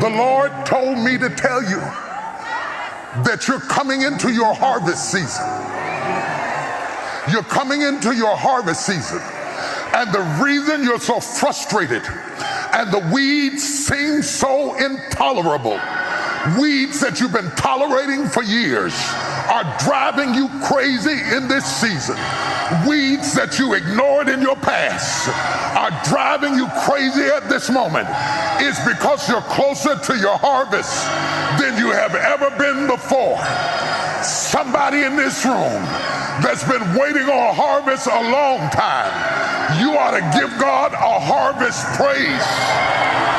The Lord told me to tell you that you're coming into your harvest season. You're coming into your harvest season. And the reason you're so frustrated and the weeds seem so intolerable, weeds that you've been tolerating for years, are driving you crazy in this season. Weeds that you ignored in your past are driving you crazy at this moment. It's because you're closer to your harvest than you have ever been before. Somebody in this room that's been waiting on a harvest a long time, you ought to give God a harvest praise.